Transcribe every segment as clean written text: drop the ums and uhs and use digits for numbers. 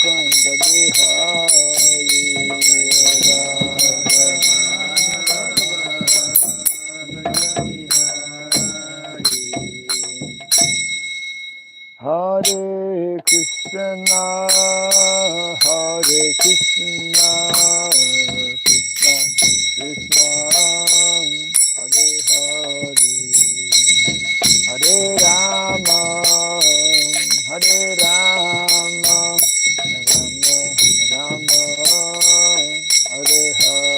Kunda Bihari Hare Krishna, Hare Krishna, Krishna Krishna, Hare Hare, Hare Rama, Hare Rama, Rama Rama, Hare Hare.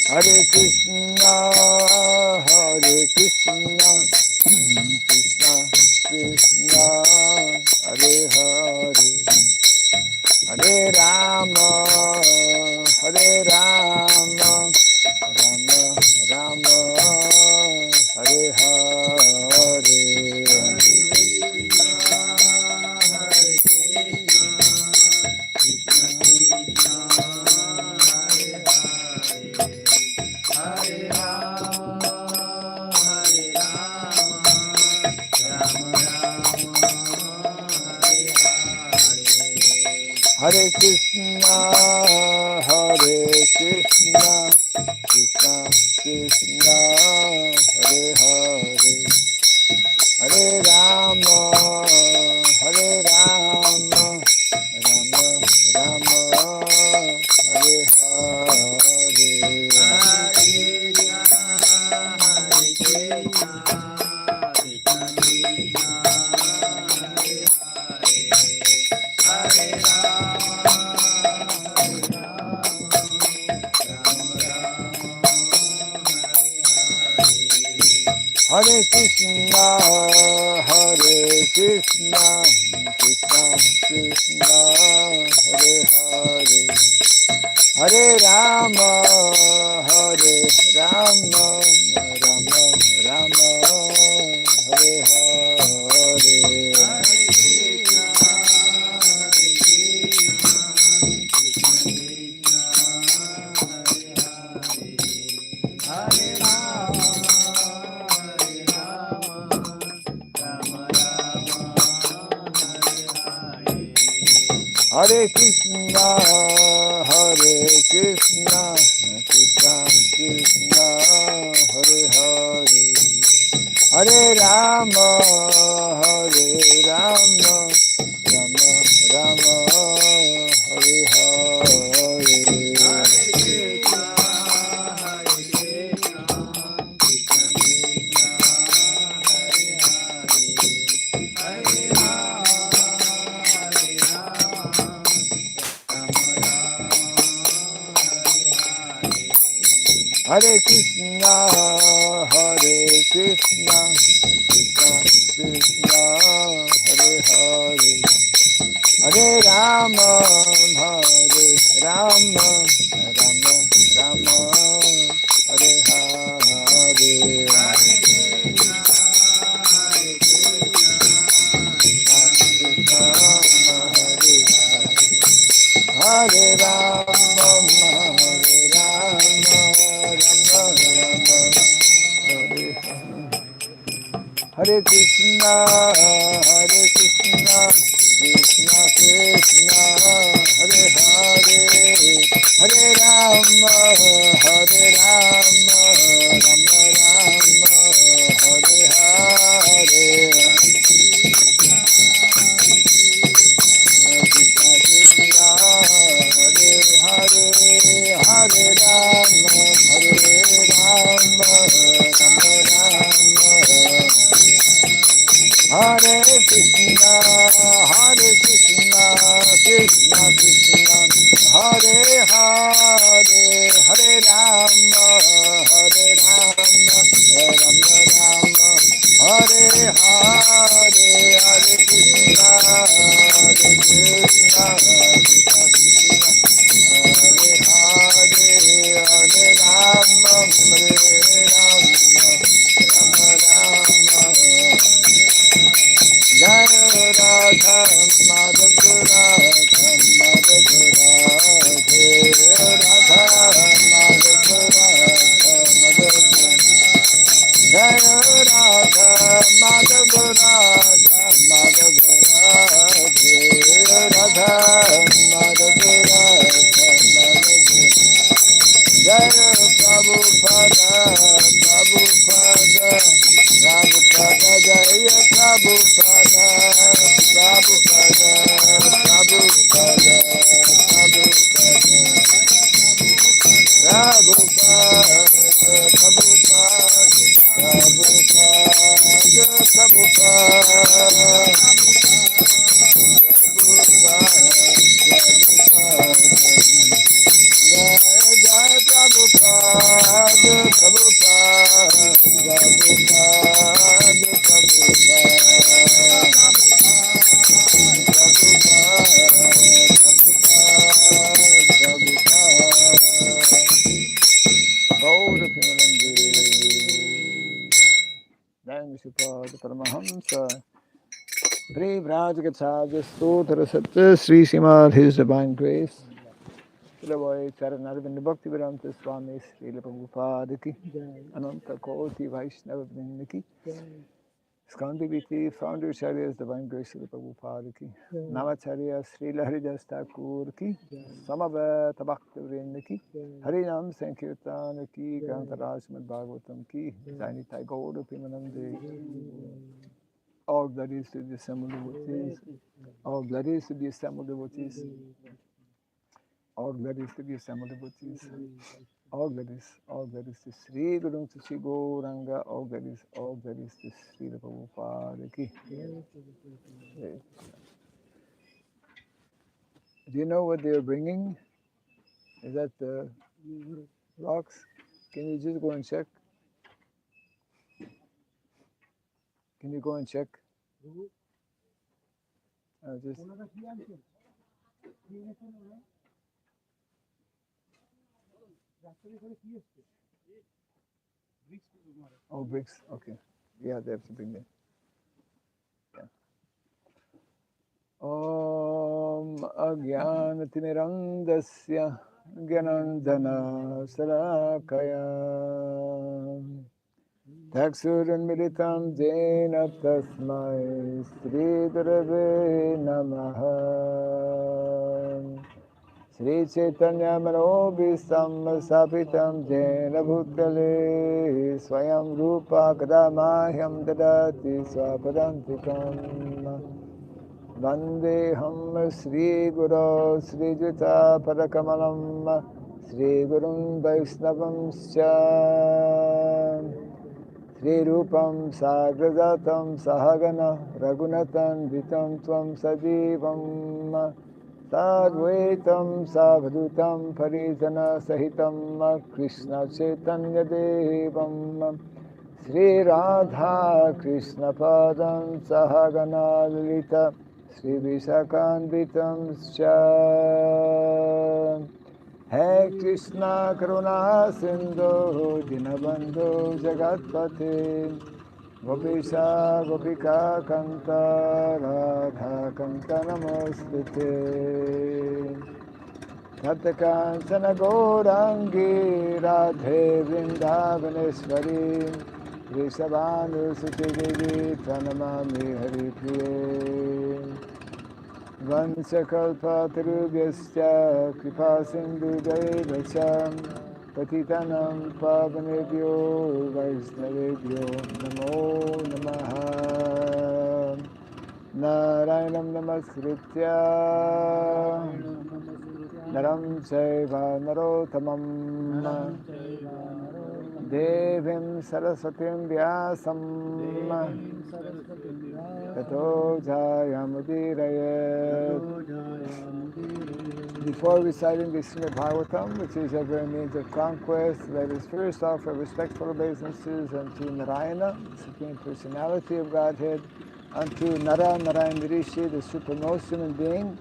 Hare Krishna, Hare Krishna, Krishna Krishna, Hare Hare, Hare Rama, Hare Rama, Rama Rama, Hare Hare. Hare Krishna, Hare Krishna, Krishna Krishna, Hare Hare, Hare Rama, Hare Rama, Rama Rama, Hare Hare. Hare Krishna, Hare Krishna, Krishna Krishna, Hare Hare, Hare Rama, Hare Rama, Rama Rama, Hare Hare. Hare Krishna, Hare Krishna, Krishna Krishna, Hare Hare, Hare Rama, Hare Rama, Rama Rama, Hare Hare. Hare Krishna, Hare Krishna, Krishna Krishna, Hare Hare, Hare Rama, Hare Rama, Rama Rama, Hare Hare. Hare Rama, Hare Rama, Rama Rama, Hare Hare. Hare Krishna, Hare Krishna, Krishna Krishna, Hare Hare, Hare Rama, Hare Rama, Rama Rama, Hare Hare. Krishna Krishna, Hare Hare, Hare Rama, Hare Rama, Rama Rama. Hare Krishna, Hare Krishna, Krishna Krishna, Hare Hare, Hare Rama, Hare Rama, Rama Rama, Hare Hare, Hare Krishna, Hare Krishna, Krishna Krishna, Hare Hare, Hare Rama, Hare Rama, Radha, Madhava Radha, Madhava Radhe, Radha, Madhava Radha, Madhava. Jaya Prabhupada, Prabhupada, Prabhupada, Jaya Prabhupada, Prabhupada, Prabhupada, Prabhupada, Paramahamsa, Brave Rajagacharya Stotra Satya Sri Simad His Divine Grace, Srila Charanarvinda Bhakti Vedanta Swami Srila Prabhupada Ki, Ananta Koti Vaishnava Vrinda Ki, Skandi Viti, Founder Acharyas Divine Grace Srila Prabhupada Ki, Namacharya Srila Haridas Thakur Ki, Samaveta Bhakti Vrinda Ki, Harinam Sankirtana Ki, Grantaraj Srimad Bhagavatam Ki, Zainitai Gaura Pimanande. All glories to the assembled devotees. All glories to the assembled devotees. All glories to the assembled devotees. All glories to Sri Guru, to Sri Gauranga. All glories to Sri Prabhupada Ki. Do you know what they are bringing? Is that the rocks? Can you just go and check? Can you go and check? Just oh, bricks. Okay. Yeah, they have to bring them. Yeah. Om Agyanatimirandasya Gyanandana Salakaya Taksuranmilitam Jena Tasmai Sri Gurave Namaha Sri Chaitanya Manobhistam Sapitam Jena Bhutale Swayam Rupa Kadamahyam Dadati Swapadantikam Vandeham Sri Guru Sri Juta Parakamalam Sri Gurun Vaisnavam Sri Rupam Sagrajatam Sahagana Raghunatan Vitam Tvam Sadivam Sadvaitam Savadhutam Parijana Sahitam Krishna Chaitanya Devam Sri Radha Krishna Padam Sahagana Lalita Sri Vishakanvitam Scha Hey Krishna Karuna Sindhu Dinabandhu Jagatpate Gopisa Gopika Kanta Radha Kanta Namostute Taptakansana Gaurangi Radhe Vrindavaneshwari Vrishabhanu Suti Devi Pranamami Hari Priye Vansakalpa Tarubhyasya Kripa Sindhu Devacham Patitanam Pavanebhyo Vaishnavebhyo Namo Namaha Narayanam Namaskritya Naram Chaiva Narottamam Devim Saraswatim Vyasam Tato Jayamudirayat. Before reciting the Srimad Bhagavatam, which is ever a means of conquest, let us first offer respectful obeisances unto Narayana, the Supreme Personality of Godhead, unto Nara Narayana Rishi, the supremmost human being,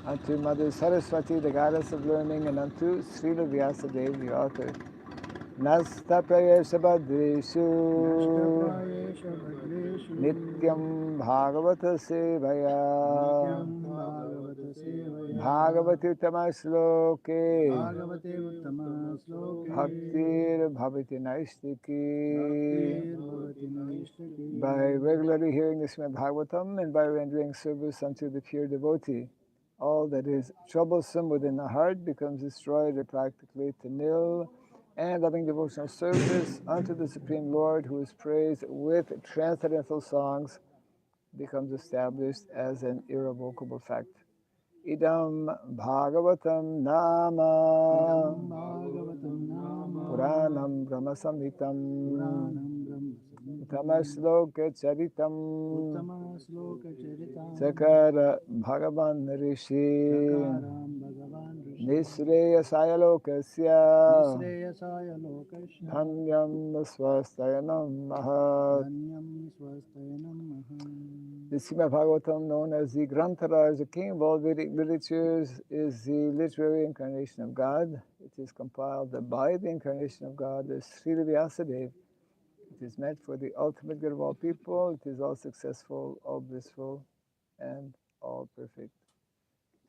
unto Mother Saraswati, the goddess of learning, and unto Srila Vyasadeva, the author. नष्टप्रयशभद्रेषु नष्टप्रायेषु नित्यं भागवत सेवया नित्यं भागवत सेवया भागवतोत्तमश्लोके भागवते उत्तमश्लोके भक्तिर्भवति नैष्टिकी. भक्तिर्भवति नैष्टिकी. By regularly hearing the Srimad Bhagavatam and by rendering service unto the pure devotee, all that is troublesome within the heart becomes destroyed or practically to nil, and loving devotional service unto the Supreme Lord, who is praised with transcendental songs, becomes established as an irrevocable fact. Idam Bhagavatam Nama भागवतं नाम Puranam Brahma Samhitam पुराणं ब्रह्मसंहितं Uttama Charitam उत्तमश्लोकचरितं Sakara Bhagavan Rishi चकारं भगवान् ऋषि Nisreyasaya Lokasya निःश्रेयसाय लोकस्य Dhanyam Swastayanam Mahat. धन्यं स्वस्तयनं महम्. The Srimad Bhagavatam, known as the Grantara, as the king of all Vedic literatures, is the literary incarnation of God. It is compiled by the incarnation of God as Srila Vyasadeva. It is meant for the ultimate good of all people. It is all successful, all blissful, and all perfect.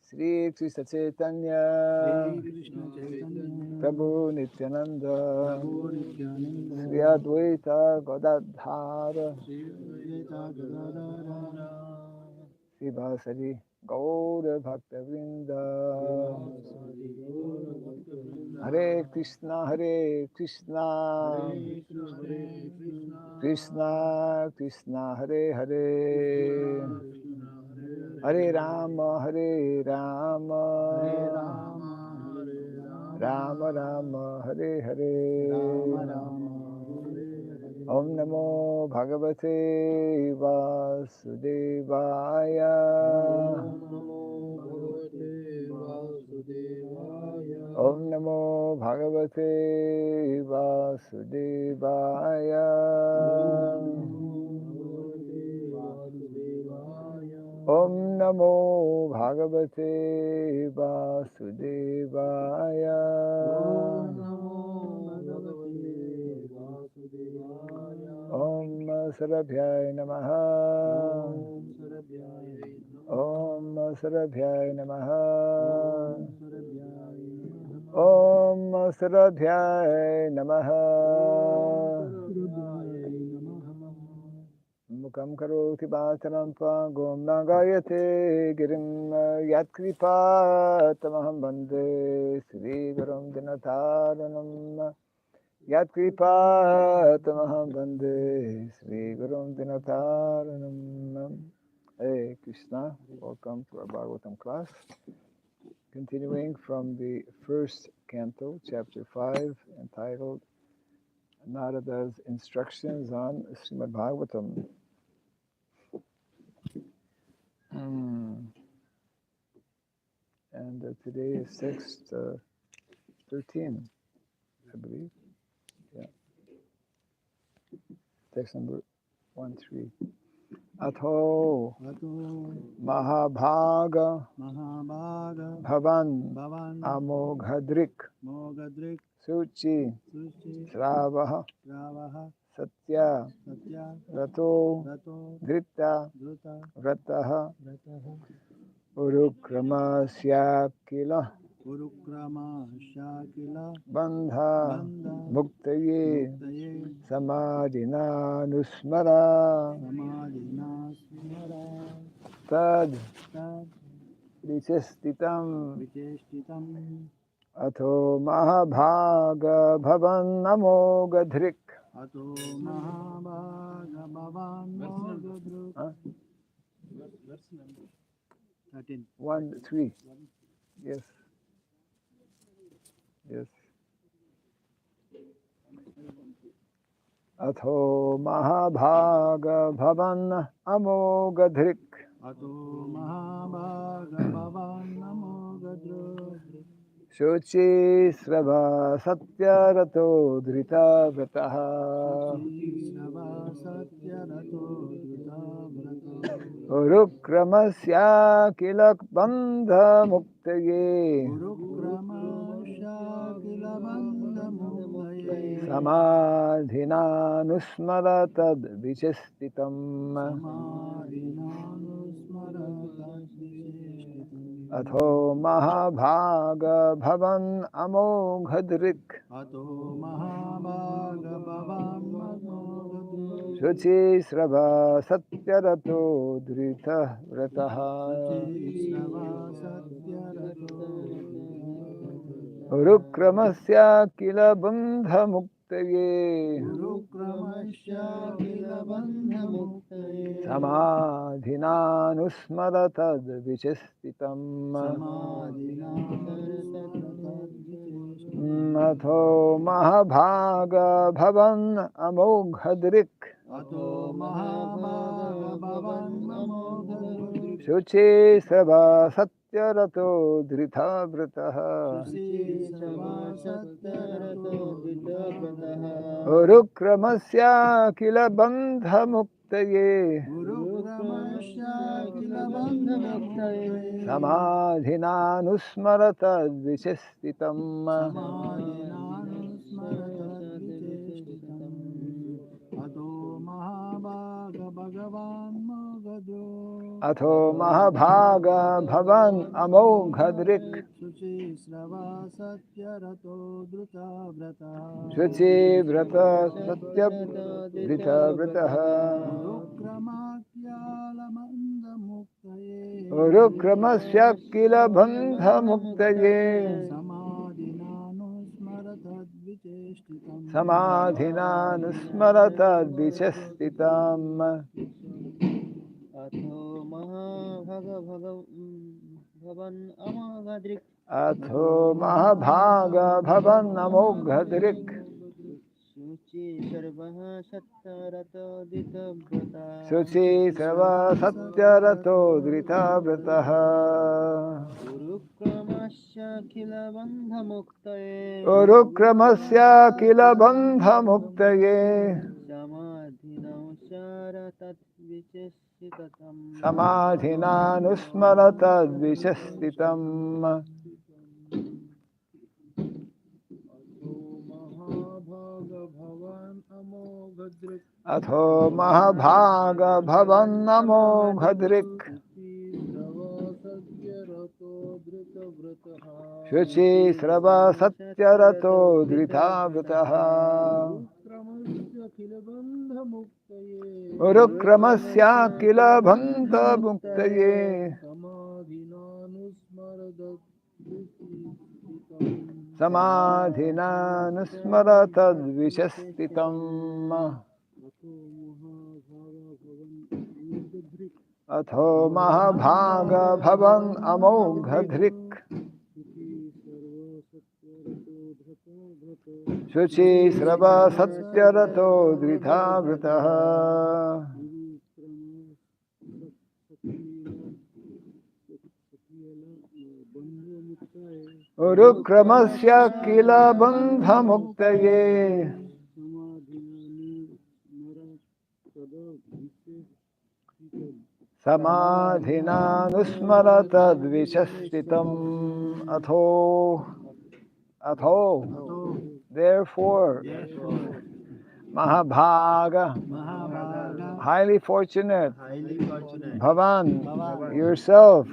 Sri Krishna Chaitanya, Shri Krishna Chaitanya Prabhu Nityananda, Prabhu Nityanand Sri Advaita Gadadhara, Shri Advaita Gadadhar Sri Vasari Gaura Bhakta Vrinda. Hare Krishna, Hare Krishna, Krishna Krishna, Hare Hare, Hare Rama, Hare Rama, Rama Rama, Hare Hare. Om Namo Bhagavate Vasudevaya. Om Namo Bhagavate Vasudevaya. Om Namo Bhagavate Vasudevaya. Om Sarabhyaya Namaha. Om Sarabhyaya Namaha. Om Sarabhyaya Namaha. Mukam karoti bhasaram pangom nagayate girim yatkripa tamaham bande Sri Gurum Dinataranam yatkripa tamaham bande Sri Gurum Dinataranam. Hey Krishna, welcome to our Bhagavatam class. Continuing from the first canto, chapter 5, entitled Narada's Instructions on Srimad Bhagavatam. And today is text 13, I believe. Yeah. Text number 13. Atho Mahabhaga Bhavan Amoghadrik मोगद्रिक् Suchi सुचि Sravaha श्रावः Satya Satya Rato रतो Drita धृता Vrataha व्रतः Urukramasya Kila उरुक्रमा Shakil Bandha बन्ध Muktaye मुक्तये Samadhina Nusmara समाधिना स्मरा Tad तद् Vichestitam विचेष्टितम् Atho Mahabhaga Bhavan Amogadhrik. अतो महाभागभवान् मोगद्रुक् Huh? 13 1, 3. Yes. Yes. Atho Mahabhaga Bhavan Amogadhrik. अतो महाभागभवान् मोगद्रुक् Shochi Srava Satya Rato Drita Vrataha. सत्यरतो धृतव्रतो Urukramasya Kilak Bandha Muktaye गुरुक्रमश्च किल बन्धमुक्तये Samadhinanusmaratad vichestitam. Samadhinanusmaratadvisheshtitam. Atho mahabhaga bhavan amoghadrik. Ato mahabhaga bhavan mamogadrik. Shuchi srava satyarato drita vrataha. Suchisrava satyarato. Urukramasya kila bandha muktaye. Gurukramasya kila bandha muktaye. Samadhinanusmaratad vichestitam. Samadhinanusmaratadvisheshtitam. Atho mahabhaga bhavan amoghadrik. Ato mahabhaga bhavan mamogadrik. Shuchi srava satyarato drita vrataha. Suchisrava satyarato dhritavratah. Urukramasya kila bandha muktaye. Gurukramasya kila bandha muktaye. Samadhinanusmaratad vichestitam. Samadhinanusmaratadvisheshtitam. Ato mahabhaga bhagavan mogadro. Atho mahabhaga bhavan amoghadrik. Suchisrava satyarato dhritavratah. Shuchi vrata satya drita vrataha. Gurukramakyala muktaye. Urukramasya kila bandha muktaye. Samadhinanusmaratadvisheshtitam. Samadhinanusmaratad vichestitam. अथो भवन अमागद्रिक Atho mahabhaga bhavan amoghadrik. शुचि सर्वः सत्तरतो दितव्रता Shuchi sarva satyarato drita vrataha. गुरुक्रमस्य kill बन्धमुक्तये Urukramasya kila bandha muktaye. समाधिनौ शरतद्विचेष्टितम् Samadhinanusmaratad vichestitam. Atho mahabhaga bhavan amoghadrik. Shuchi srava satyarato drita vrataha. Urukramasya kila bandha muktaye. Samadhinanusmaratad vichestitam. Atho mahabhaga bhavan amoghadrik. Shuchi srava satyarato drita vrataha. Urukramasya kila bandha muktaye. Samadhinanusmaratad vichestitam. Atho. Therefore, Mahabhaga, highly fortunate, Bhavan, yourself,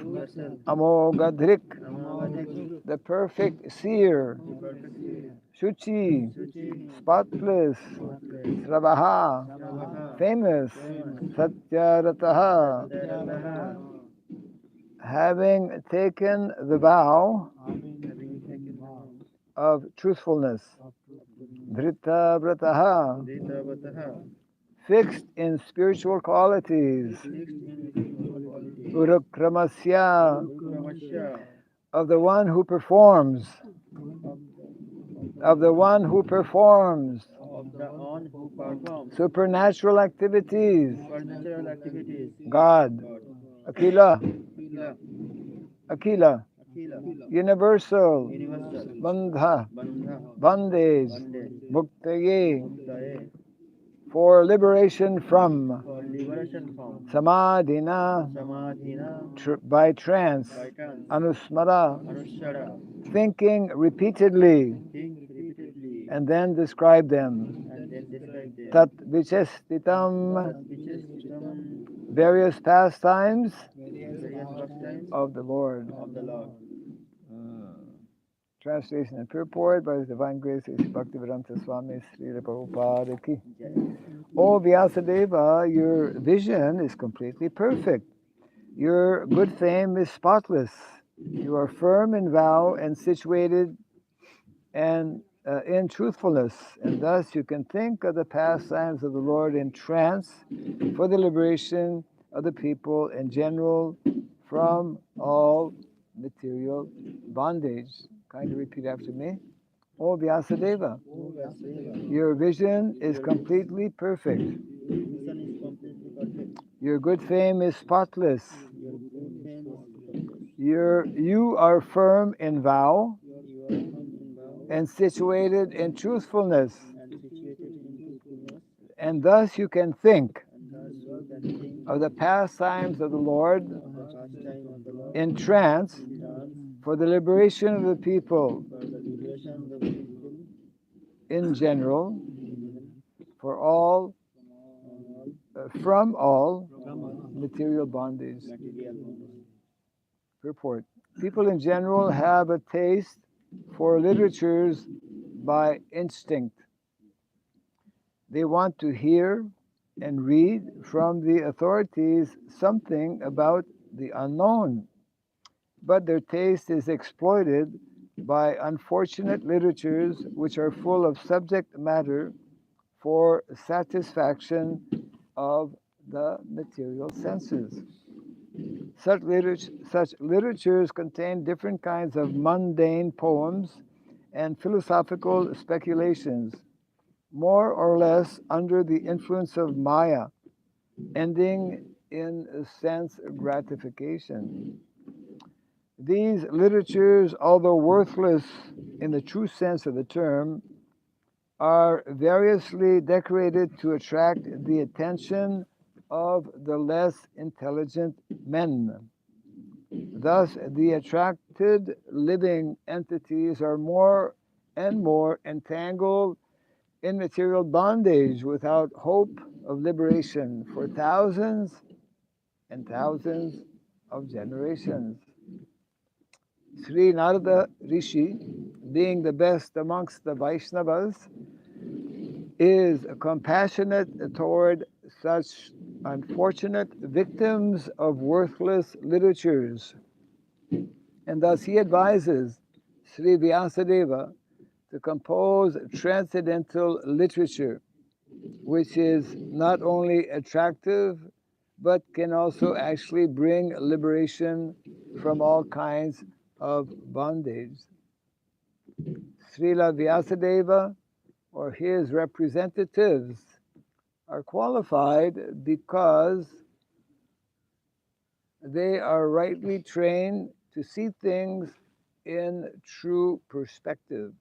Amoghadrik, the perfect seer, Shuchi, spotless, Sravaha, famous, Satyarataha, having taken the vow of truthfulness, Dhrita Vrataha, fixed in spiritual qualities, Urukramasya, of the one who performs, supernatural activities, God, Akila, universal, Bandha, bondage, Muktaye, for liberation from, Samadhina, by trance, Anusmara, thinking repeatedly, and then describe them. and then describe them. Tat vichestitam, Vichestitam, various pastimes various pastimes of the Lord. of the Lord. Translation and purport by His Divine Grace Sri Bhaktivedanta Swami Srila Prabhupada Ki. Jai. O Vyasadeva, your vision is completely perfect. Your good fame is spotless. You are firm in vow and situated and in truthfulness, and thus you can think of the pastimes of the Lord in trance for the liberation of the people in general from all material bondage. Kindly repeat after me. O Vyasadeva, your vision is completely perfect. Vision is completely perfect. Your good fame is spotless. Your good fame is spotless. You are firm in vow You are firm in vow and situated in truthfulness, and situated in truthfulness, and thus you can think and thus you can think of the pastimes of the Lord of the pastime of the Lord in trance in trance for the liberation of the people for the liberation of the people in general, in for all from all all material bondage. material bondage. Purport. People in general have a taste for literatures by instinct. They want to hear and read from the authorities something about the unknown, but their taste is exploited by unfortunate literatures which are full of subject matter for satisfaction of the material senses. Such literatures contain different kinds of mundane poems and philosophical speculations, more or less under the influence of Maya, ending in sense gratification. These literatures, although worthless in the true sense of the term, are variously decorated to attract the attention of the less intelligent men. Thus, the attracted living entities are more and more entangled in material bondage without hope of liberation for thousands and thousands of generations. Sri Narada Rishi, being the best amongst the Vaishnavas, is compassionate toward such unfortunate victims of worthless literatures. And thus he advises Sri Vyasadeva to compose transcendental literature, which is not only attractive, but can also actually bring liberation from all kinds of bondage. Srila Vyasadeva or his representatives are qualified because they are rightly trained to see things in true perspective.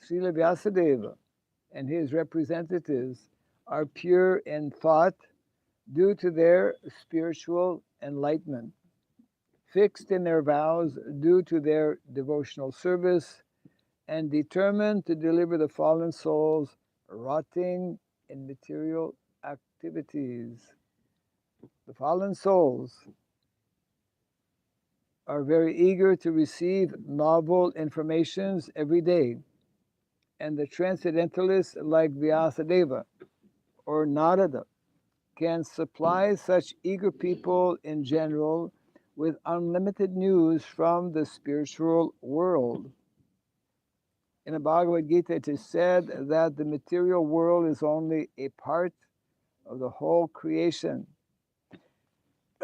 Srila Vyasadeva and his representatives are pure in thought due to their spiritual enlightenment, fixed in their vows due to their devotional service, and determined to deliver the fallen souls rotting in material activities. The fallen souls are very eager to receive novel informations every day, and the transcendentalists like Vyasadeva or Narada can supply such eager people in general with unlimited news from the spiritual world. In the Bhagavad Gita, it is said that the material world is only a part of the whole creation,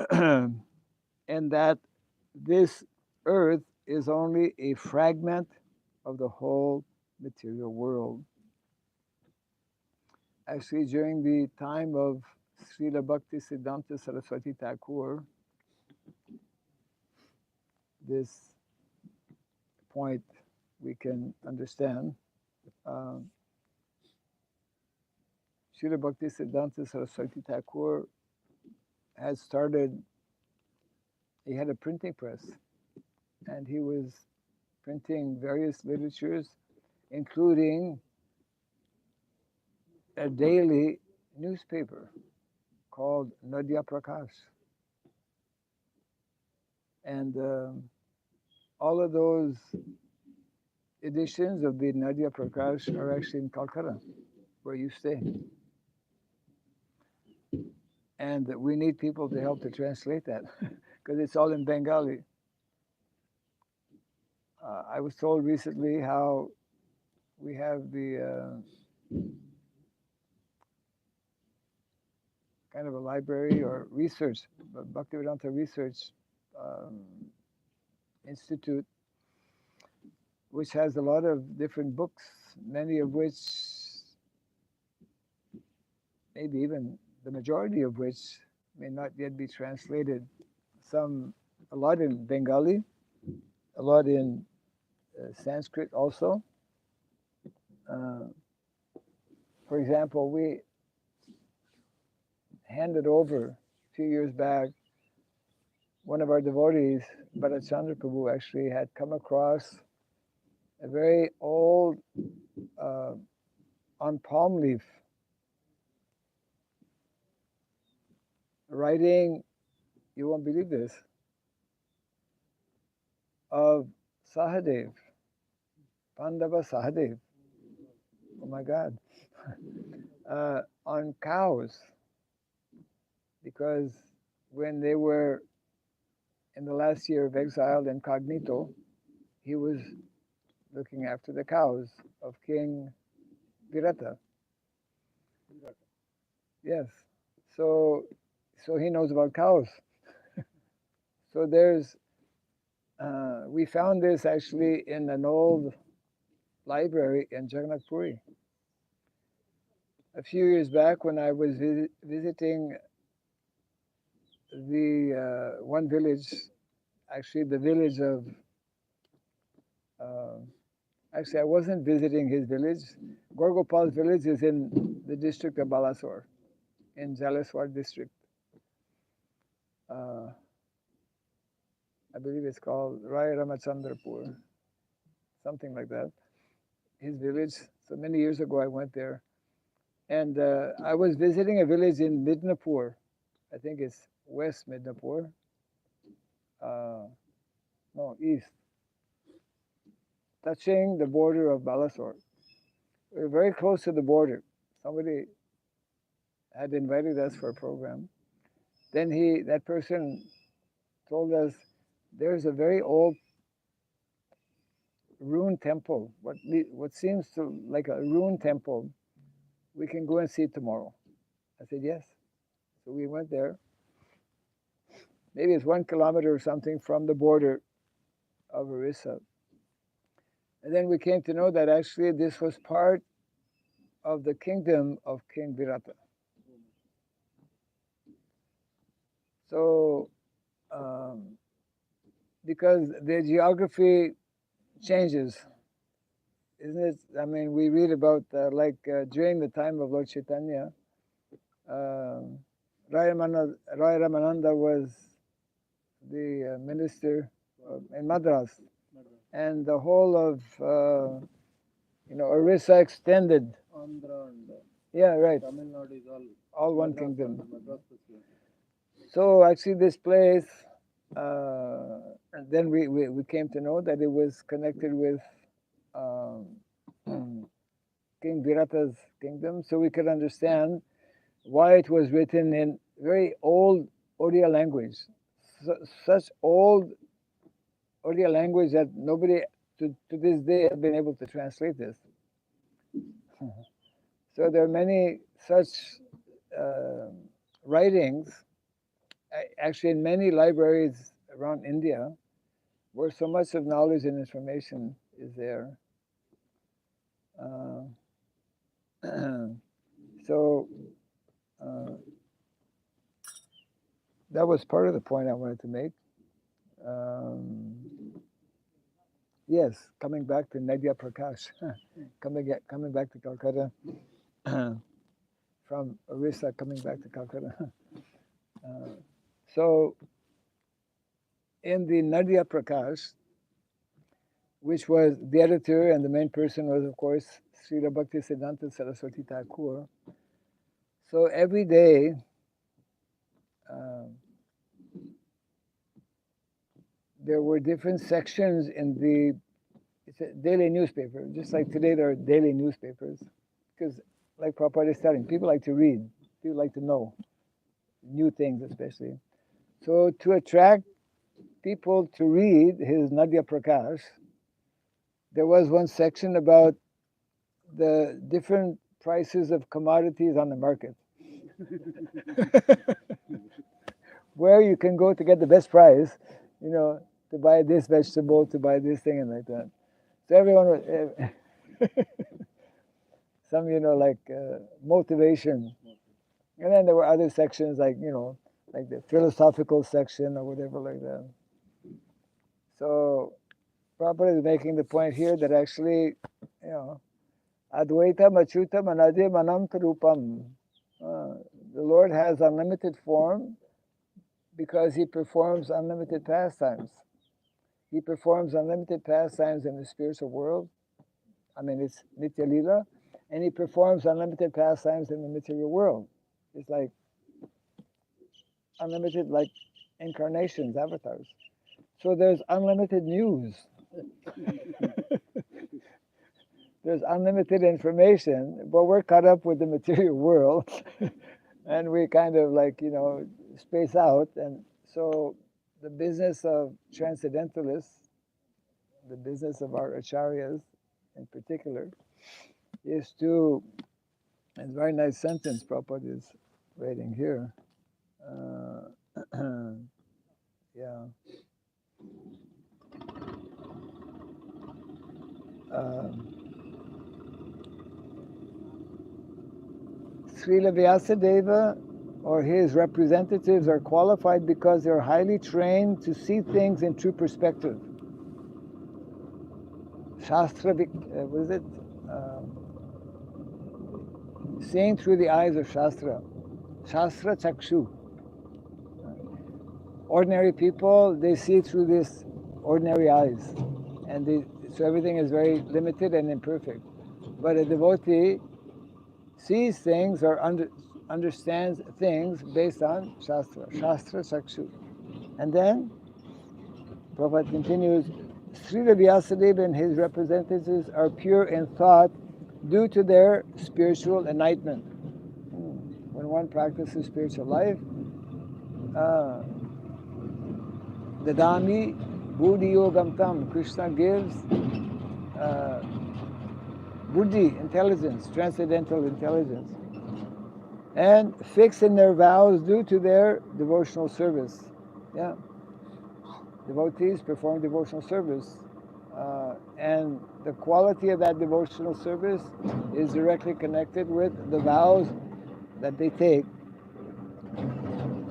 and that this earth is only a fragment of the whole material world. Actually, during the time of Srila Bhakti Siddhanta Saraswati Thakur, this point we can understand. Srila Bhakti Siddhanta Saraswati Thakur had started, he had a printing press, and he was printing various literatures including a daily newspaper called Nadia Prakash. And all of those editions of the Nadia Prakash are actually in Calcutta, where you stay. And we need people to help to translate that because it's all in Bengali. I was told recently how we have the kind of a library or research, Bhaktivedanta Research um, Institute, which has a lot of different books, many of which, maybe even the majority of which, may not yet be translated. A lot in Bengali, a lot in Sanskrit also. For example, we handed over a few years back, one of our devotees, Bharat Chandra Prabhu, actually had come across a very old, on palm leaf, writing, you won't believe this, of Sahadev, Pandava Sahadev. Oh my God. On cows, because when they were in the last year of exile incognito, he was looking after the cows of King Virata. Yes. So he knows about cows. So we found this actually in an old library in Jagannath Puri. A few years back, when I was visiting the one village, actually the village of, actually I wasn't visiting his village. Gorgopal's village is in the district of Balasore, in Jaleswar district. I believe it's called Rai Ramachandrapur, something like that, his village. So many years ago I went there. And I was visiting a village in Midnapur. I think it's West Midnapur. No, east. Touching the border of Balasore. We were very close to the border. Somebody had invited us for a program. Then that person told us there's a very old ruined temple, what seems to like a ruined temple. We can go and see it tomorrow. I said, yes. So we went there. Maybe it's 1 kilometer or something from the border of Orissa. And then we came to know that actually this was part of the kingdom of King Virata. So, because the geography changes, isn't it? I mean, we read about during the time of Lord Chaitanya, Rai Ramananda was the minister in Madras, and the whole of Orissa extended. Andhra and Yeah, right. Tamil Nadu is All one kingdom. Madras. So actually, this place, and then we came to know that it was connected with King Virata's kingdom, so we could understand why it was written in very old Odia language, such old Odia language that nobody to this day have been able to translate this. So there are many such writings, actually in many libraries around India, where so much of knowledge and information is there. So that was part of the point I wanted to make. Yes, coming back to Nadia Prakash, coming back to Calcutta, from Orissa coming back to Calcutta. So in the Nadia Prakash, which was the editor, and the main person was, of course, Srila Bhaktisiddhanta Saraswati Thakur. So every day, there were different sections in it's a daily newspaper, just like today there are daily newspapers, because like Prabhupada is telling, people like to read, people like to know new things especially. So to attract people to read his Nadya Prakash, there was one section about the different prices of commodities on the market. Where you can go to get the best price, to buy this vegetable, to buy this thing, and like that. So everyone was, some, like motivation. And then there were other sections like, like the philosophical section or whatever like that. So Prabhupada is making the point here that actually, Advaita Machuta Manade Manam Karupam. The Lord has unlimited form because he performs unlimited pastimes. He performs unlimited pastimes in the spiritual world. I mean, it's Nitya Lila. And he performs unlimited pastimes in the material world. It's like unlimited, like incarnations, avatars. So there's unlimited news. There's unlimited information, but we're caught up with the material world. And we kind of like, space out. And so the business of transcendentalists, the business of our acharyas in particular, is to, and a very nice sentence Prabhupada is writing here. Yeah. Srila Vyasadeva or his representatives are qualified because they're highly trained to see things in true perspective. Shastra, what is it? Seeing through the eyes of Shastra. Shastra Chakshu. Ordinary people, they see through this ordinary eyes. And so everything is very limited and imperfect. But a devotee sees things or understands things based on Shastra. Shastra Chakshu. And then, Prabhupada continues, Srila Vyasadeva and his representatives are pure in thought due to their spiritual enlightenment. When one practices spiritual life, Dadami Buddhi Yogam Tam, Krishna gives Buddhi, intelligence, transcendental intelligence, and fix in their vows due to their devotional service. Yeah. Devotees perform devotional service. And the quality of that devotional service is directly connected with the vows that they take.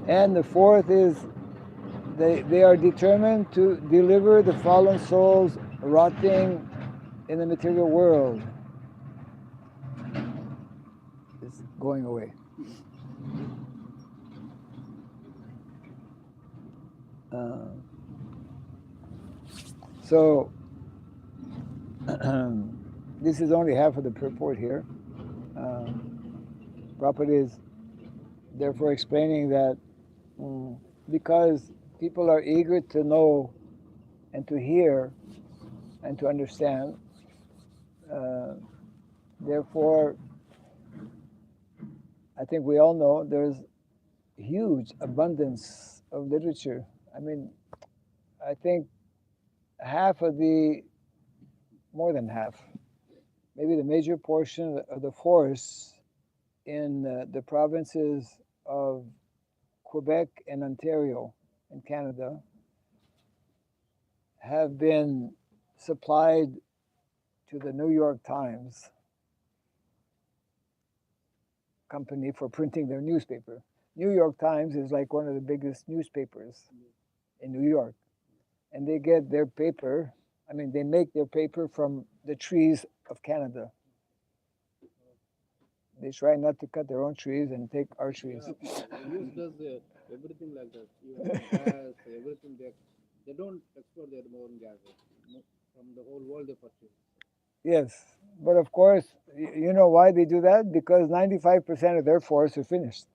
And the fourth is they are determined to deliver the fallen souls rotting in the material world. It's going away. So this is only half of the purport here. Prabhupada is therefore explaining that because people are eager to know and to hear and to understand, therefore, I think we all know there's huge abundance of literature. I mean, I think more than half, maybe the major portion of the force in the provinces of Quebec and Ontario in Canada have been supplied to the New York Times company for printing their newspaper. New York Times is like one of the biggest newspapers in New York. And they get their paper, they make their paper from the trees of Canada. They try not to cut their own trees and take our trees. News does everything like that. Even gas, everything. They don't export their own gas. From the whole world they purchase. Yes, but of course, you know why they do that? Because 95% of their forests are finished.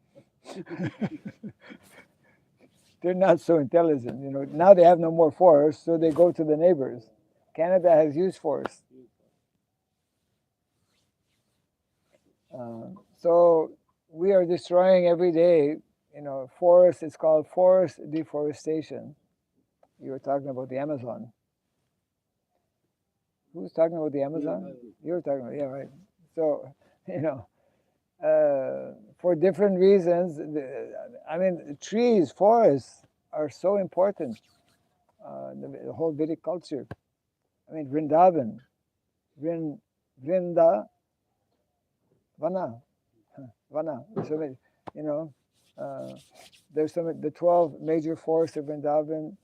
They're not so intelligent, you know. Now they have no more forests, so they go to the neighbors. Canada has huge forests. So we are destroying every day, you know, forests. It's called forest deforestation. You were talking about the Amazon. Who's talking about the Amazon? You were talking about, yeah, right. So, you know, for different reasons, I mean, trees, forests are so important. The whole Vedic culture. I mean, Vrindavan, Vrinda, Vana, Vana. So many, you know, there's the 12 major forests of Vrindavan.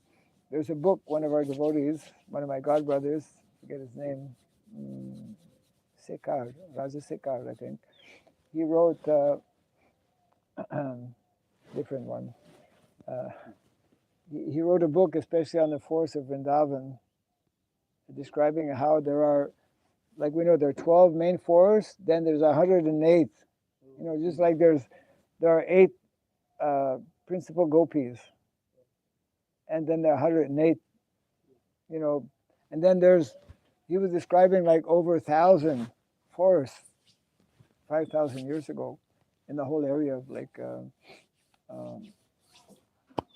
There's a book, one of our devotees, one of my godbrothers, forget his name, Sekar, Raja Sekar, I think. He wrote different one. He wrote a book, especially on the forests of Vrindavan, describing how there are, like we know, there are 12 main forests. Then there's 108. You know, just like there are 8 principal gopis, and then there are 108. You know, and then he was describing like over 1,000 forests 5,000 years ago in the whole area of like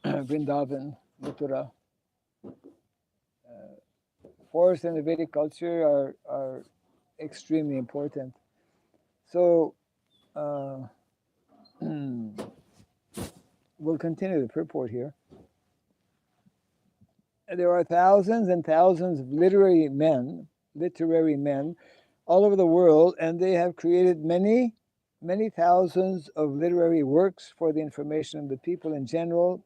Vrindavan, Mathura. Forests in the Vedic culture are extremely important. So we'll continue the purport here. There are thousands and thousands of literary men all over the world, and they have created many, many thousands of literary works for the information of the people in general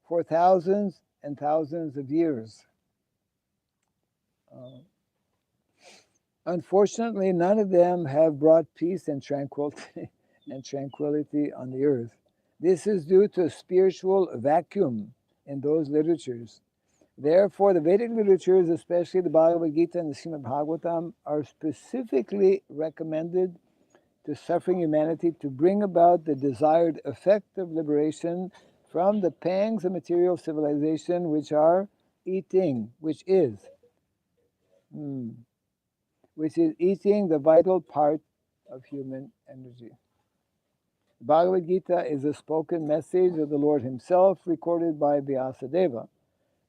for thousands and thousands of years. Unfortunately, none of them have brought peace and tranquility on the earth. This is due to a spiritual vacuum in those literatures. Therefore, the Vedic literatures, especially the Bhagavad Gita and the Srimad Bhagavatam, are specifically recommended to suffering humanity to bring about the desired effect of liberation from the pangs of material civilization, which are eating, which is eating the vital part of human energy. The Bhagavad Gita is a spoken message of the Lord Himself, recorded by Vyasadeva.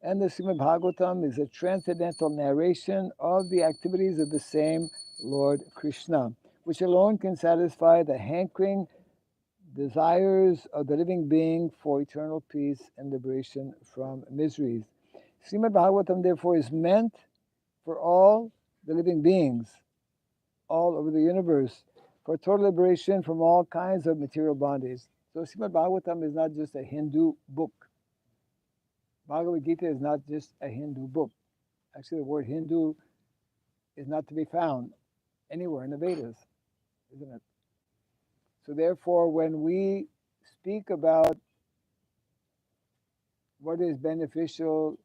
And the Srimad Bhagavatam is a transcendental narration of the activities of the same Lord Krishna, which alone can satisfy the hankering desires of the living being for eternal peace and liberation from miseries. Srimad Bhagavatam, therefore, is meant for all the living beings all over the universe for total liberation from all kinds of material bondage. So Srimad Bhagavatam is not just a Hindu book. Bhagavad Gita is not just a Hindu book. Actually, the word Hindu is not to be found anywhere in the Vedas, isn't it? So therefore, when we speak about what is beneficial,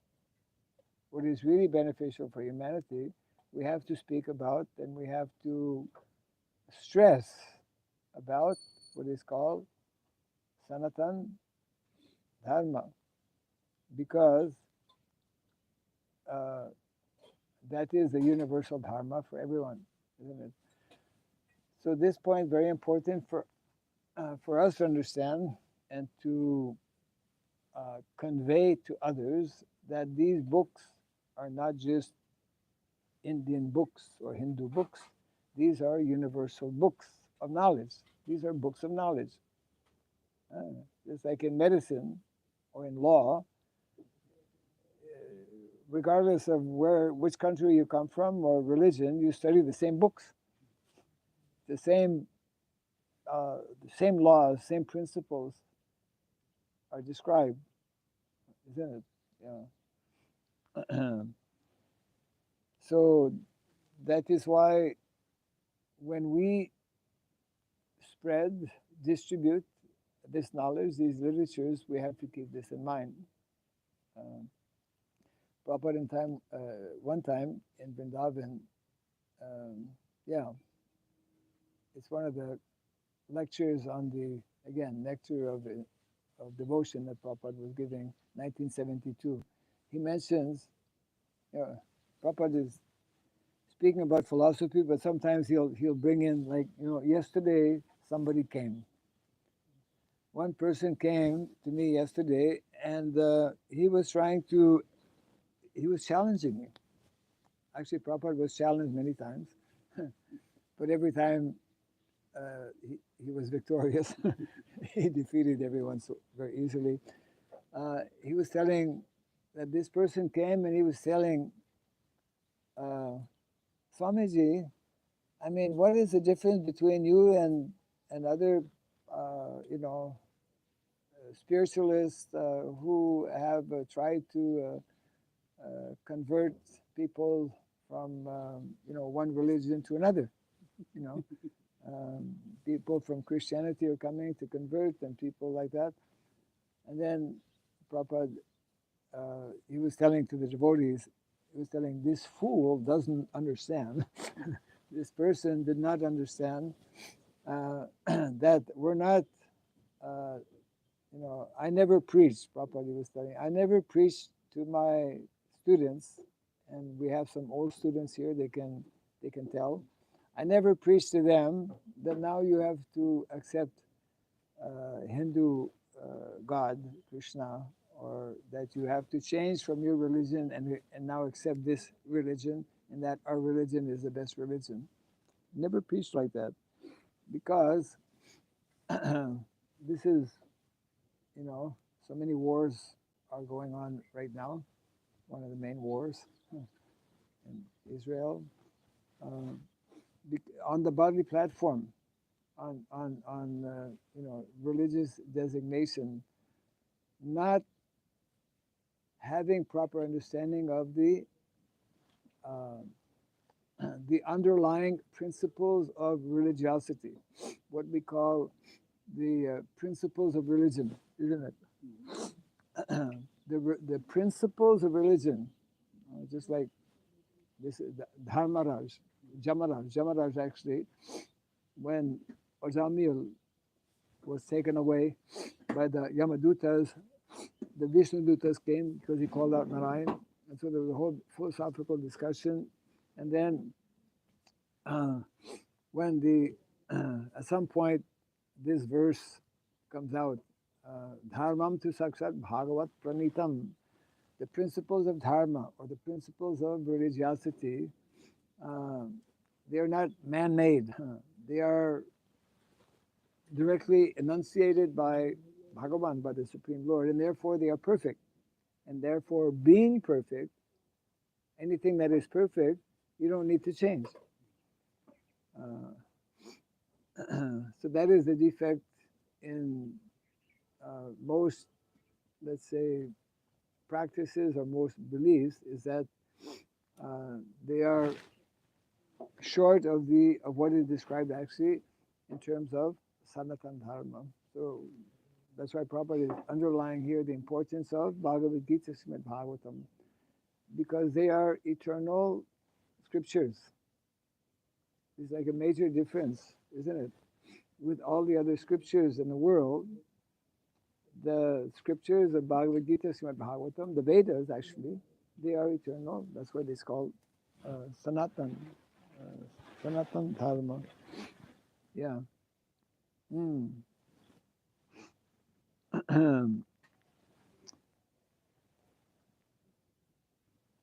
what is really beneficial for humanity, we have to speak about and we have to stress about what is called Sanatan Dharma, because that is the universal dharma for everyone, isn't it? So this point is very important for us to understand and to convey to others that these books are not just Indian books or Hindu books. These are universal books of knowledge. These are books of knowledge. Just like in medicine or in law, regardless of which country you come from or religion, you study the same books, the same laws, same principles are described, isn't it? Yeah. So that is why when we distribute this knowledge, these literatures, we have to keep this in mind. Prabhupada in time, one time in Vrindavan, yeah, it's one of the lectures on the, again, nectar of devotion that Prabhupada was giving, 1972. He mentions, you know, Prabhupada is speaking about philosophy, but sometimes he'll bring in, like, yesterday somebody came. One person came to me yesterday, and he was challenging me. Actually, Prabhupada was challenged many times, but every time he was victorious. He defeated everyone so very easily. He was telling that this person came and he was telling Swamiji, I mean, what is the difference between you and other, spiritualists who have tried to convert people from, one religion to another? You know, people from Christianity are coming to convert, and people like that. And then Prabhupada, he was telling to the devotees, he was telling, this fool doesn't understand. This person did not understand that we're not, I never preached, Prabhupada was telling, I never preached to my students, and we have some old students here, they can tell. I never preached to them that now you have to accept Hindu God, Krishna, or that you have to change from your religion and now accept this religion, and that our religion is the best religion. Never preached like that, because this is, so many wars are going on right now. One of the main wars in Israel, on the bodily platform, on religious designation, not having proper understanding of the underlying principles of religiosity, what we call the principles of religion, isn't it? The principles of religion, just like this Dharmaraj, Jamaraj actually, when Ojamil was taken away by the Yamadutas, the Vishnudutas came because he called out Narayan, and so there was a whole philosophical discussion. And then when at some point this verse comes out, Dharmam tu sakshat bhagavat pranitam, the principles of dharma, or the principles of religiosity, they are not man-made. They are directly enunciated by Bhagavan, by the Supreme Lord, and therefore they are perfect. And therefore, being perfect, anything that is perfect, you don't need to change. So that is the defect in most, let's say, practices or most beliefs, is that they are short of what is described actually in terms of Sanatan Dharma. So that's why Prabhupada is underlying here the importance of Bhagavad Gita, Srimad Bhagavatam, because they are eternal scriptures. It's like a major difference, isn't it? With all the other scriptures in the world, the scriptures of Bhagavad Gita, Srimad Bhagavatam, the Vedas actually, they are eternal. That's why it's called Sanatan, Sanatan Dharma. Yeah. Mm.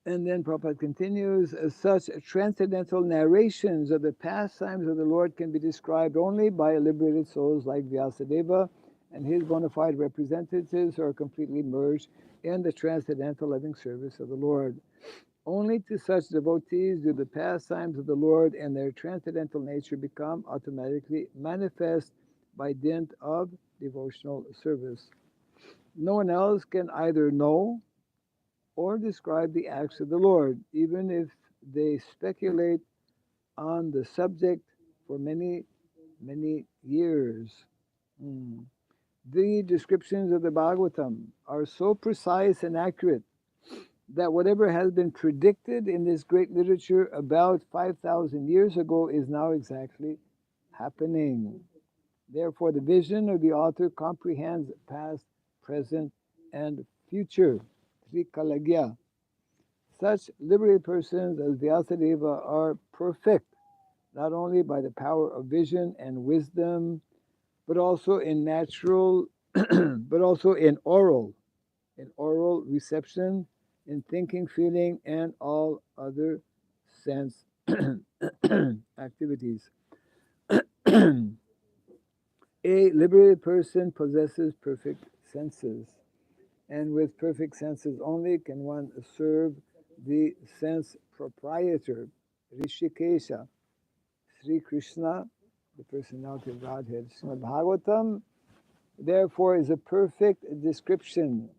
And then Prabhupada continues, as such, transcendental narrations of the pastimes of the Lord can be described only by liberated souls like Vyasadeva and his bona fide representatives who are completely merged in the transcendental loving service of the Lord. Only to such devotees do the pastimes of the Lord and their transcendental nature become automatically manifest by dint of devotional service. No one else can either know or describe the acts of the Lord, even if they speculate on the subject for many, many years. The descriptions of the Bhagavatam are so precise and accurate that whatever has been predicted in this great literature about 5,000 years ago is now exactly happening. Therefore, the vision of the author comprehends past, present, and future. Trikalagya. Such liberated persons as Vyasadeva are perfect, not only by the power of vision and wisdom, but also in natural, but also in oral reception, in thinking, feeling, and all other sense activities. A liberated person possesses perfect senses, and with perfect senses only can one serve the sense proprietor, Rishikesha, Sri Krishna, the personality of Godhead. Srimad Bhagavatam, therefore, is a perfect description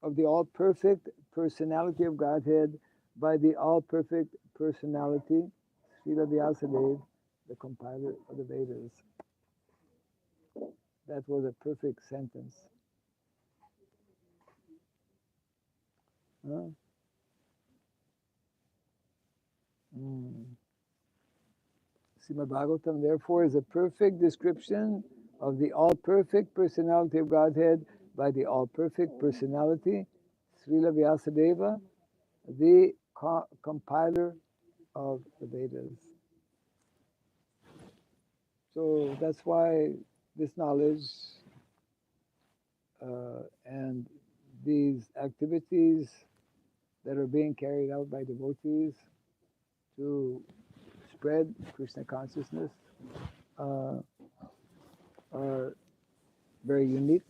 of the all perfect personality of Godhead by the all perfect personality, Srila Vyasadeva, the compiler of the Vedas. That was a perfect sentence. Huh? Srimad Bhagavatam, therefore, is a perfect description of the all perfect personality of Godhead by the all perfect personality, Srila Vyasadeva, the compiler of the Vedas. So that's why this knowledge and these activities that are being carried out by devotees to spread Krishna consciousness are very unique,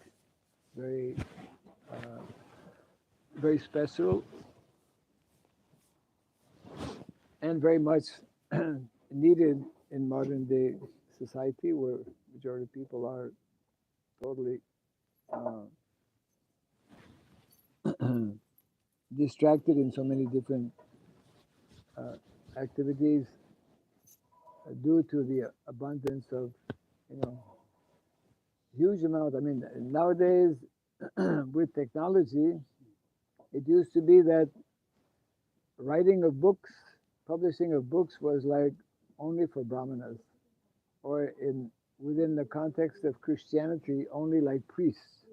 very very special, and very much needed in modern day society where majority of people are totally distracted in so many different activities due to the abundance of, you know, huge amount. I mean, nowadays with technology, it used to be that writing of books, publishing of books was like only for brahmanas, or in within the context of Christianity, only like priests.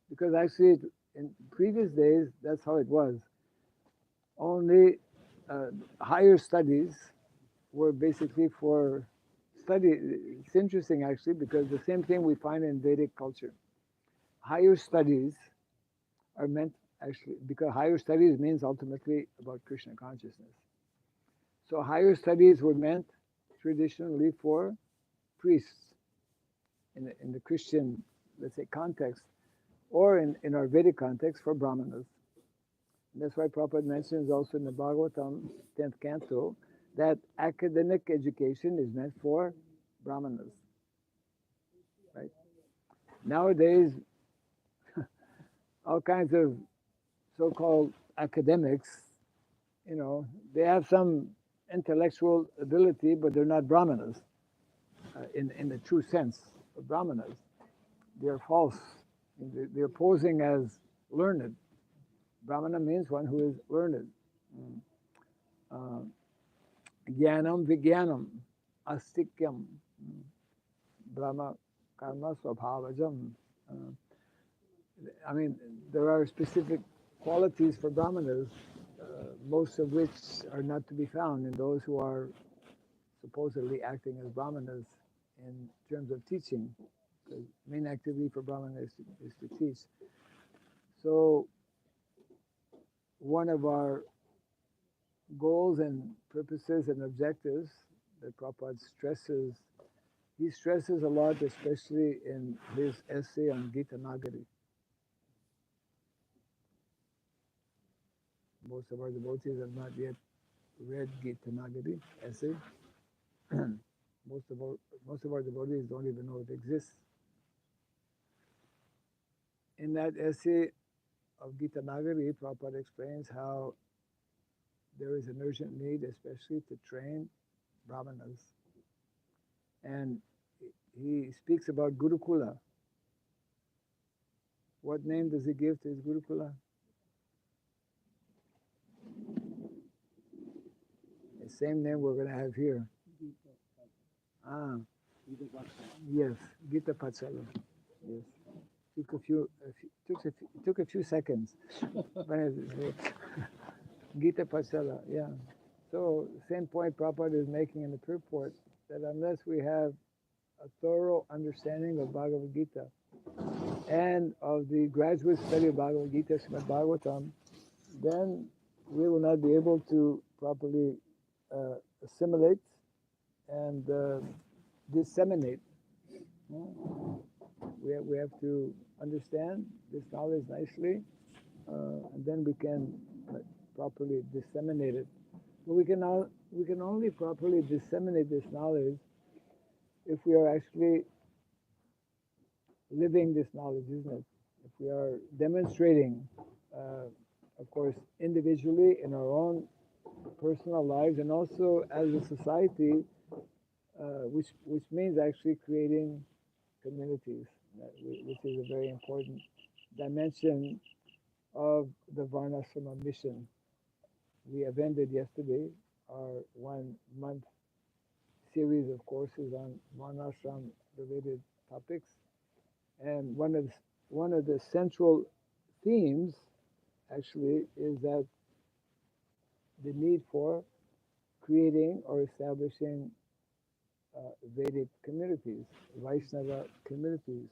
Because actually, in previous days, that's how it was. Only higher studies were basically for study. It's interesting actually because the same thing we find in Vedic culture. Higher studies are meant actually because higher studies means ultimately about Krishna consciousness. So higher studies were meant traditionally for priests in the Christian, let's say, context, or in our Vedic context for brahmanas. And that's why Prabhupada mentions also in the Bhagavatam 10th canto that academic education is meant for brahmanas. Right? Nowadays, all kinds of so-called academics, you know, they have some intellectual ability, but they're not brahmanas in the true sense of brahmanas. They're false. They're posing as learned. Brahmana means one who is learned. Jnanam vijnanam astikyam brahma karma swabhavajam. I mean, there are specific qualities for brahmanas, most of which are not to be found in those who are supposedly acting as brahmanas in terms of teaching. The main activity for brahmana is to teach. So one of our goals and purposes and objectives that Prabhupada stresses, he stresses a lot, especially in his essay on Gita Nagari. Most of our devotees have not yet read Gita Nagari essay. most of our devotees don't even know it exists. In that essay of Gita Nagari, Prabhupada explains how there is an urgent need, especially to train brahmanas. And he speaks about Gurukula. What name does he give to his Gurukula? same name we're going to have here. Ah, yes, Gita Patsala. Yes, took a few seconds. But Gita Patsala, yeah. So same point Prabhupada is making in the purport, that unless we have a thorough understanding of Bhagavad Gita and of the graduate study of Bhagavad Gita, Srimad Bhagavatam, then we will not be able to properly assimilate and disseminate. We have to understand this knowledge nicely, and then we can properly disseminate it. But we can only properly disseminate this knowledge if we are actually living this knowledge, isn't it? If we are demonstrating, of course, individually in our own personal lives, and also as a society, which means actually creating communities, which is a very important dimension of the Varnasrama mission. We have ended yesterday our 1 month series of courses on Varnashram related topics, and one of the central themes actually is that the need for creating or establishing Vedic communities, Vaishnava communities,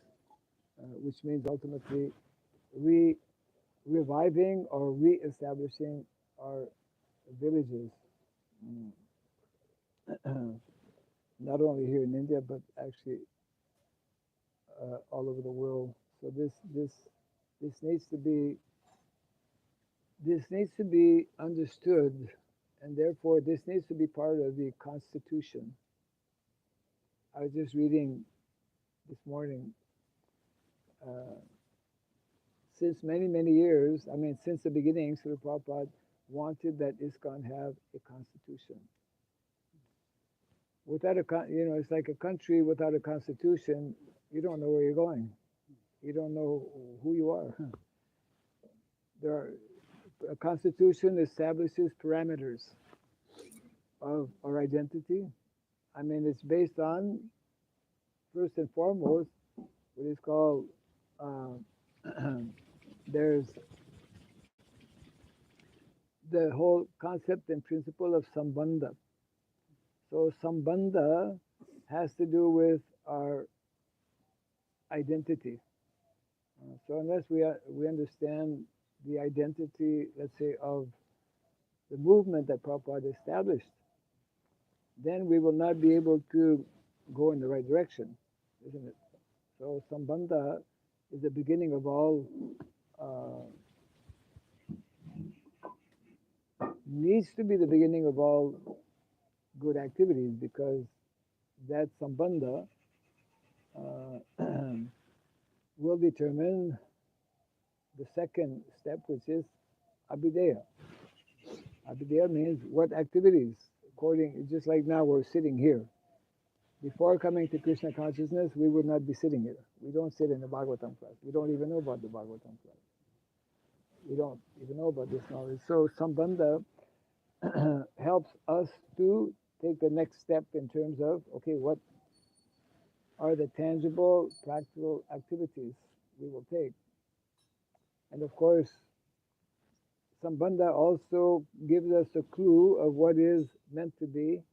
which means ultimately reviving or re-establishing our villages, not only here in India but actually all over the world. So this needs to be understood, and therefore this needs to be part of the Constitution. I was just reading this morning. Since many years, I mean, since the beginning, Srila Prabhupada wanted that ISKCON have a constitution. Without it's like a country without a constitution. You don't know where you're going. You don't know who you are. A constitution establishes parameters of our identity. I mean, it's based on, first and foremost, what is called, there's the whole concept and principle of sambandha. So sambandha has to do with our identity. So unless we understand the identity, let's say, of the movement that Prabhupada established, then we will not be able to go in the right direction, isn't it? So sambandha is the beginning of all, needs to be the beginning of all good activities, because that sambandha will determine the second step, which is abhideya. Abhideya means what activities, just like now we're sitting here. Before coming to Krishna consciousness, we would not be sitting here. We don't sit in the Bhagavatam class. We don't even know about the Bhagavatam class. We don't even know about this knowledge. So Sambandha helps us to take the next step in terms of, okay, what are the tangible, practical activities we will take? And of course, Sambandha also gives us a clue of what is meant to be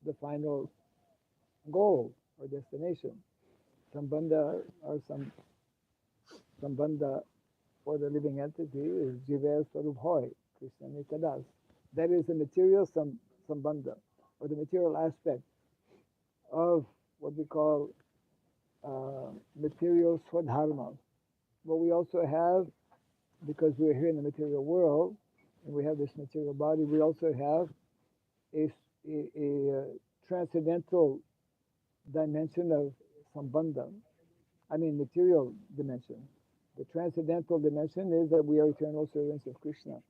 the final goal or destination. Sambandha for the living entity is Jiva Swarup Hoy, Krishna Nitadas. That is the material Sambandha, or the material aspect of what we call material Swadharma. But we also have, because we're here in the material world, and we have this material body, we also have a transcendental dimension of Sambandha. I mean, material dimension. The transcendental dimension is that we are eternal servants of Krishna.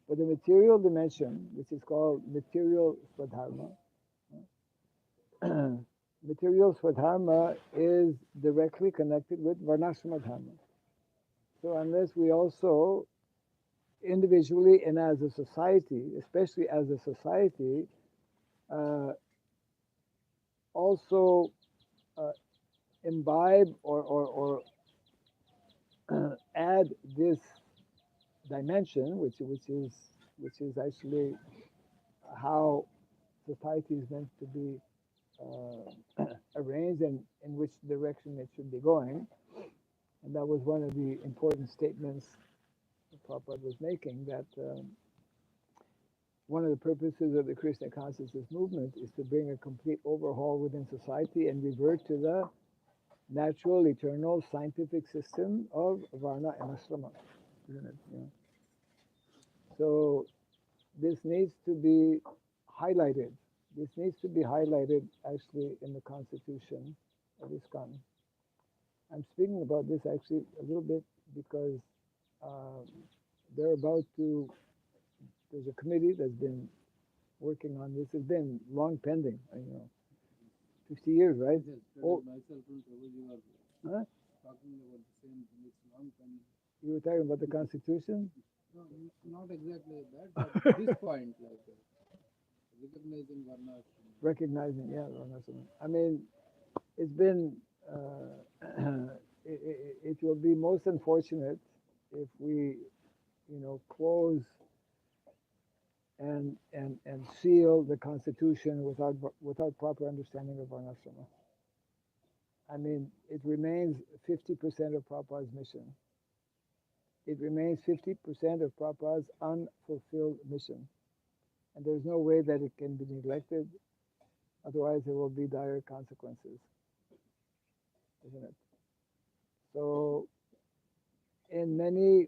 But the material dimension, which is called material Swadharma, material Swadharma is directly connected with Varnashrama Dharma. So unless we also individually and as a society, especially as a society, uh, also uh, imbibe or add this dimension, which is actually how society is meant to be arranged and in which direction it should be going. And that was one of the important statements that Prabhupada was making, that one of the purposes of the Krishna consciousness movement is to bring a complete overhaul within society and revert to the natural, eternal, scientific system of Varna and Ashrama. Isn't it? Yeah. So this needs to be highlighted. This needs to be highlighted actually in the constitution of ISKCON. I'm speaking about this actually a little bit because uh, they're about to, there's a committee that's been working on this. It's been long pending, 50 years, right? Yes, Oh, myself and Prabhuji were huh? talking about the same thing. It's long time. You were talking about the constitution? No, it's not exactly that, but this point, like recognizing Varna. Recognizing, yeah, Varnasana. I mean, it's been, it will be most unfortunate if we, close and seal the Constitution without proper understanding of Varnashrama. I mean, it remains 50% of Prabhupada's mission. It remains 50% of Prabhupada's unfulfilled mission. And there's no way that it can be neglected, otherwise there will be dire consequences, isn't it? So, in many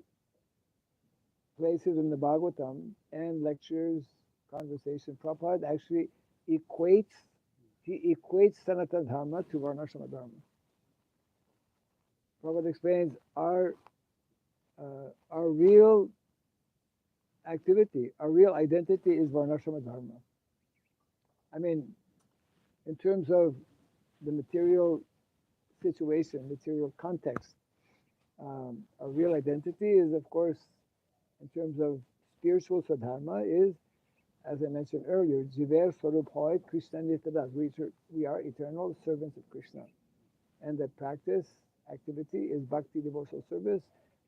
places in the Bhagavatam and lectures, conversation, Prabhupada actually equates Sanatana Dharma to Varnashrama Dharma. Prabhupada explains our real activity, our real identity is Varnashrama Dharma. I mean, in terms of the material situation, material context, our real identity is, of course, in terms of spiritual Swadharma, is, as I mentioned earlier, Jiver Swarup Hoy Krishna Nityadas. We are eternal servants of Krishna. And the practice, activity is bhakti devotional service,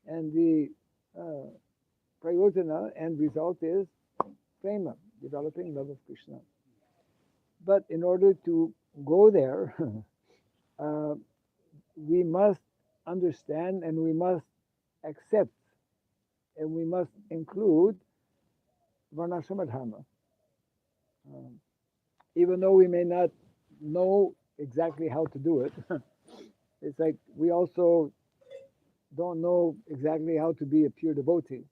and the prayojana and result is prema, developing love of Krishna. But in order to go there, we must understand and we must accept and we must include Varnashrama Dharma. Even though we may not know exactly how to do it, it's like we also don't know exactly how to be a pure devotee.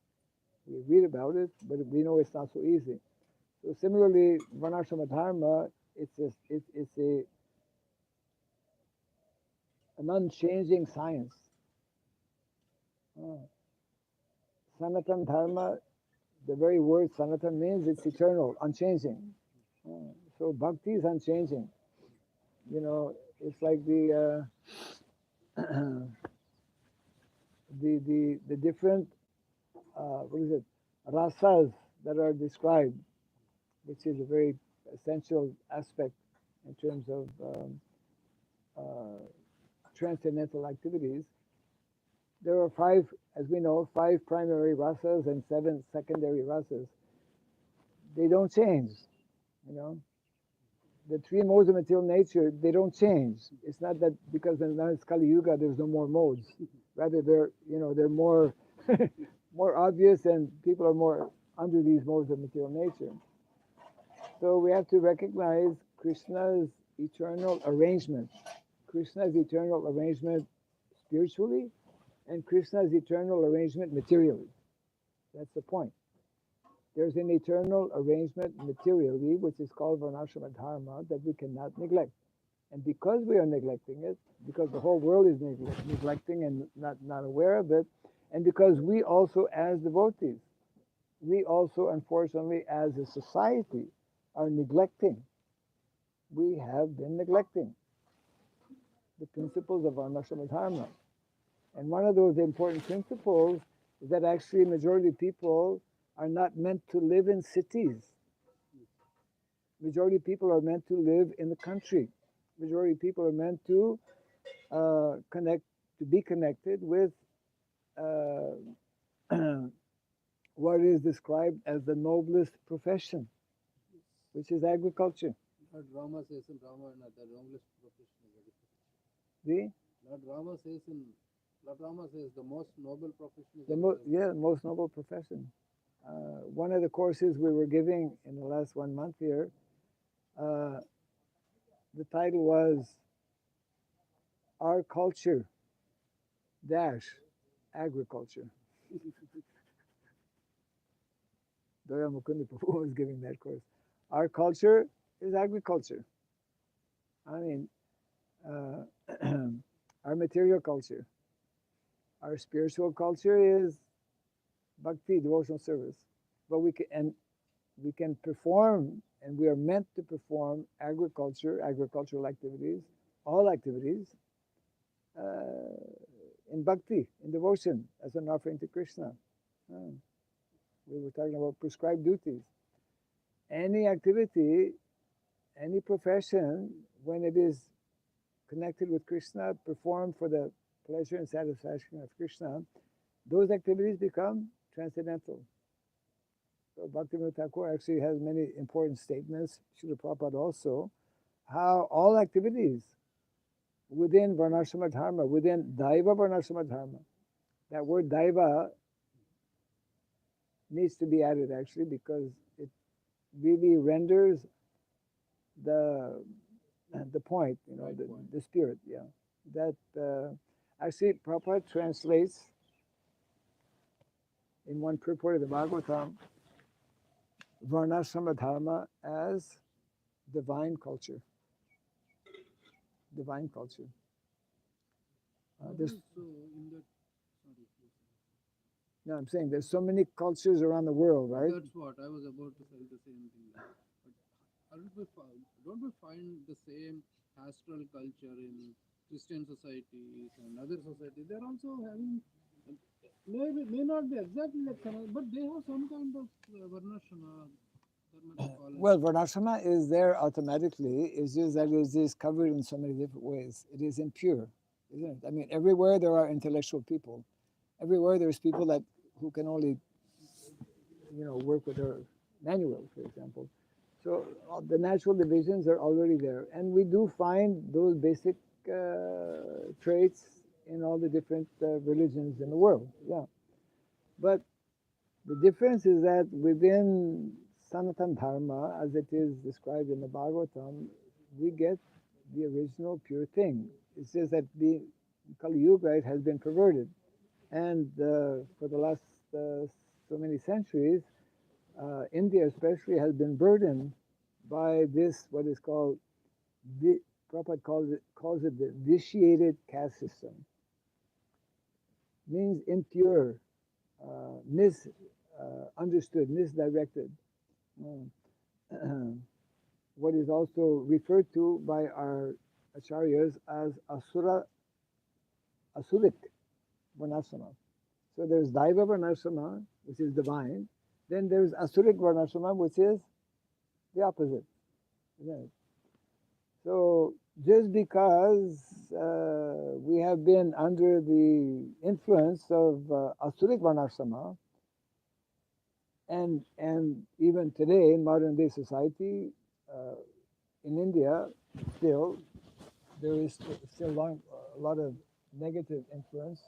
We read about it, but we know it's not so easy. So similarly, Varnashrama Dharma, it's an unchanging science. Sanatan Dharma, the very word Sanatan means it's eternal, unchanging. So bhakti is unchanging. It's like the the different rasas that are described, which is a very essential aspect in terms of transcendental activities. There are five, as we know, five primary rasas and 7 secondary rasas. They don't change, The 3 modes of material nature, they don't change. It's not that because now it's Kali Yuga, there's no more modes. Rather, they're more more obvious, and people are more under these modes of material nature. So we have to recognize Krishna's eternal arrangement. Krishna's eternal arrangement spiritually, and Krishna's eternal arrangement materially. That's the point. There's an eternal arrangement materially, which is called Varnashrama Dharma, that we cannot neglect. And because we are neglecting it, because the whole world is neglecting and not aware of it, and because we also as devotees, we also unfortunately as a society are neglecting, we have been neglecting the principles of Varnashrama Dharma. And one of those important principles is that actually majority of people are not meant to live in cities. Majority of people are meant to live in the country. Majority of people are meant to be connected with uh, what is described as the noblest profession, which is agriculture. Lord Rama says in Ramayana, the noblest profession is agriculture. The Lord Rama says the most noble profession is most noble profession. One of the courses we were giving in the last 1 month here, uh, the title was Our Culture dash Agriculture. Doya Mukundi Prabhu was giving that course. Our culture is agriculture. I mean, uh, our material culture. Our spiritual culture is bhakti, devotional service. But we can perform, and we are meant to perform agricultural activities, all activities, in bhakti, in devotion, as an offering to Krishna. We were talking about prescribed duties. Any activity, any profession, when it is connected with Krishna, performed for the pleasure and satisfaction of Krishna, those activities become transcendental. So Bhaktivinoda Thakur actually has many important statements, Srila Prabhupada also, how all activities within Varnashrama Dharma, within Daiva Varnashrama Dharma, that word Daiva needs to be added actually because it really renders the point, the spirit, yeah. That actually Prabhupada translates in one purport of the Bhagavatam Varnashrama Dharma as divine culture. Divine culture. so in that, sorry, please. No, I'm saying there's so many cultures around the world, right? That's what I was about to say the same thing. But don't we find the same pastoral culture in Christian societies and other societies? They're also having, may not be exactly like Sanat, but they have some kind of Varnashrama. Well, Varnashrama is there automatically. It's just that it is covered in so many different ways. It is impure, isn't it? I mean, everywhere there are intellectual people. Everywhere there's people who can only, work with their manual, for example. So the natural divisions are already there, and we do find those basic traits in all the different religions in the world. Yeah, but the difference is that within Sanatan Dharma, as it is described in the Bhagavatam, we get the original pure thing. It's just that the Kali Yuga, it has been perverted. And for the last so many centuries, India especially has been burdened by this, what is called, Prabhupada calls it the vitiated caste system. Means impure, misunderstood, misdirected. What is also referred to by our acharyas as asuric varnashrama. So there's Daiva varnashrama, which is divine. Then there's asuric varnashrama, which is the opposite. So just because we have been under the influence of asuric varnashrama, and even today in modern day society, in India, still there is still a lot of negative influence,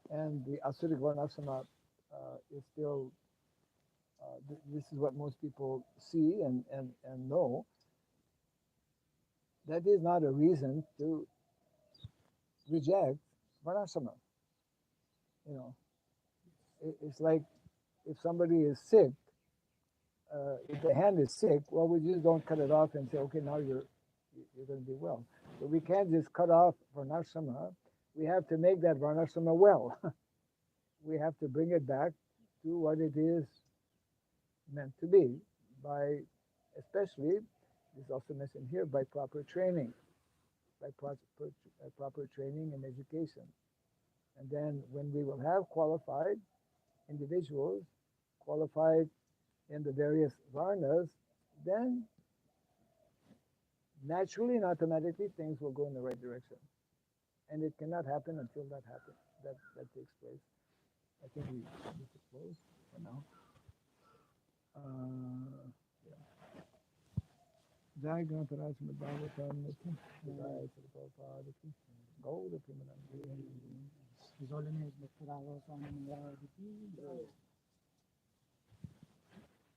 and the asuric varnashrama is still. This is what most people see and know. That is not a reason to reject varnashrama. It's like if somebody is sick, if the hand is sick, well, we just don't cut it off and say, okay, now you're going to be well. But we can't just cut off varnashrama. We have to make that varnashrama well. We have to bring it back to what it is meant to be by, especially, this is also mentioned here, by proper training, by proper training and education. And then when we will have qualified individuals qualified in the various varnas, then naturally and automatically things will go in the right direction. And it cannot happen until that happens. That takes place. I think we need to close for now. Yeah. Jai Ganataraj Madhavatam Nitya. Jai Sri Prabhupada Ki. Gaura Premanandi. His Holiness Dr. Raghav Swami Maharaj ki jai.